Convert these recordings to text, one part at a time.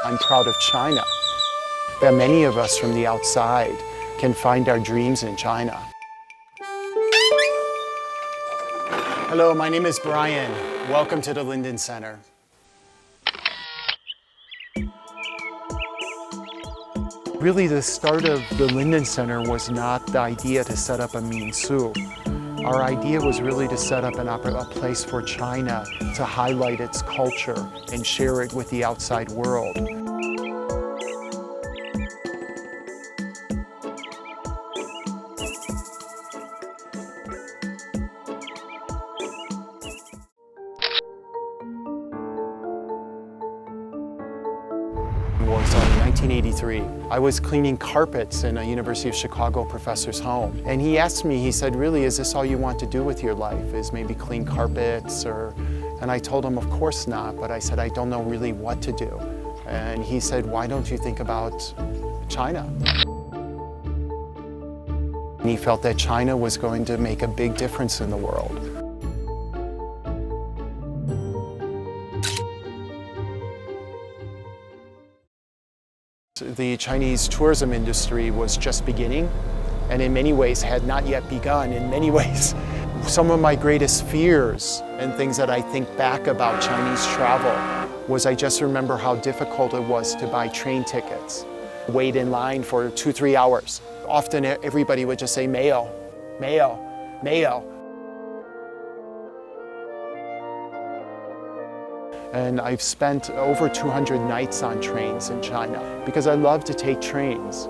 I'm proud of China, that many of us from the outside can find our dreams in China. Hello, my name is Brian. Welcome to the Linden Center. Really, the start of the Linden Center was not the idea to set up a minsu. Our idea was really to set up a place for China to highlight its culture and share it with the outside world. Was 1983. I was cleaning carpets in a University of Chicago professor's home. And he asked me, he said, really, is this all you want to do with your life? Is maybe clean carpets or... And I told him, of course not, but I said, I don't know really what to do. And he said, why don't you think about China? And he felt that China was going to make a big difference in the world. The Chinese tourism industry was just beginning, and in many ways had not yet begun. In many ways, some of my greatest fears and things that I think back about Chinese travel was I just remember how difficult it was to buy train tickets. Wait in line for 2-3 hours. Often everybody would just say, mail, mail, mail. And I've spent over 200 nights on trains in China because I love to take trains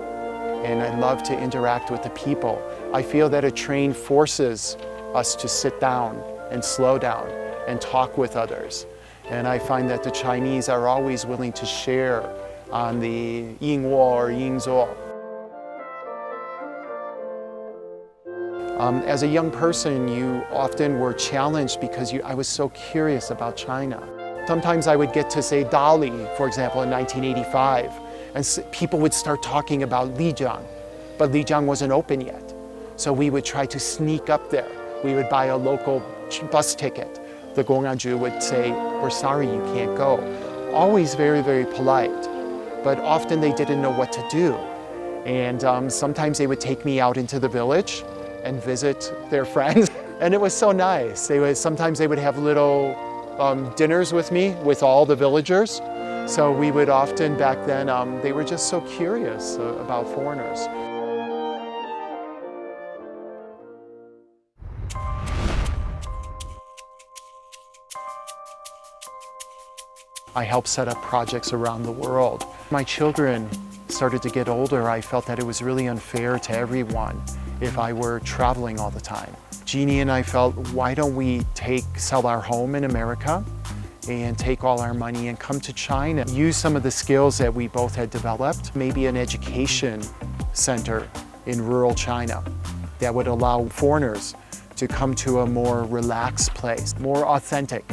and I love to interact with the people. I feel that a train forces us to sit down and slow down and talk with others. And I find that the Chinese are always willing to share on the yingwo or yingzuo. As a young person, you often were challenged because I was so curious about China. Sometimes I would get to say Dali, for example, in 1985, and people would start talking about Lijiang, but Lijiang wasn't open yet. So we would try to sneak up there. We would buy a local bus ticket. The Gong'anju would say, we're sorry, you can't go. Always very, very polite, but often they didn't know what to do. And sometimes they would take me out into the village and visit their friends. And it was so nice. Sometimes they would have little dinners with me, with all the villagers. So we would often, back then, they were just so curious about foreigners. I helped set up projects around the world. My children started to get older. I felt that it was really unfair to everyone if I were traveling all the time. Jeannie and I felt, why don't we sell our home in America and take all our money and come to China, use some of the skills that we both had developed, maybe an education center in rural China that would allow foreigners to come to a more relaxed place, more authentic.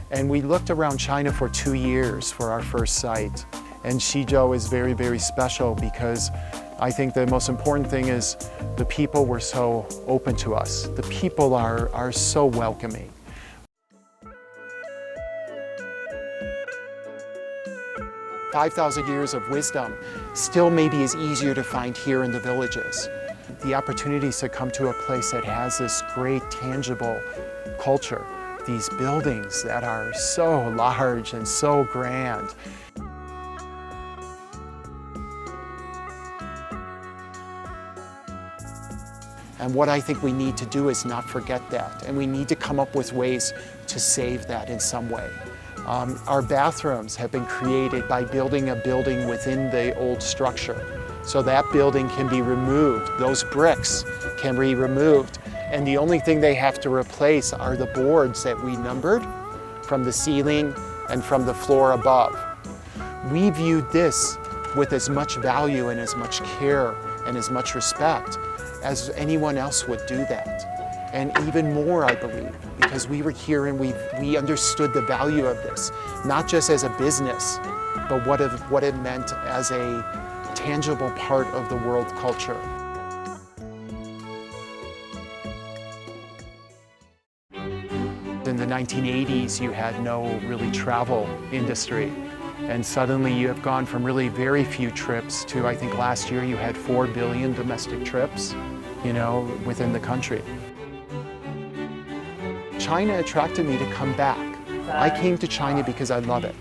And we looked around China for 2 years for our first site. And Xizhou is very, very special because I think the most important thing is the people were so open to us. The people are so welcoming. "5,000 years of wisdom still maybe is easier to find here in the villages. The opportunities to come to a place that has this great tangible culture, these buildings that are so large and so grand. And what I think we need to do is not forget that, and we need to come up with ways to save that in some way. Our bathrooms have been created by building a building within the old structure. So that building can be removed, those bricks can be removed, and the only thing they have to replace are the boards that we numbered from the ceiling and from the floor above. We viewed this with as much value and as much care and as much respect as anyone else would do that. And even more, I believe, because we were here and we understood the value of this, not just as a business, but what it meant as a tangible part of the world culture. In the 1980s, you had no really travel industry. And suddenly you have gone from really very few trips to, I think last year you had 4 billion domestic trips, within the country. China attracted me to come back. I came to China because I love it.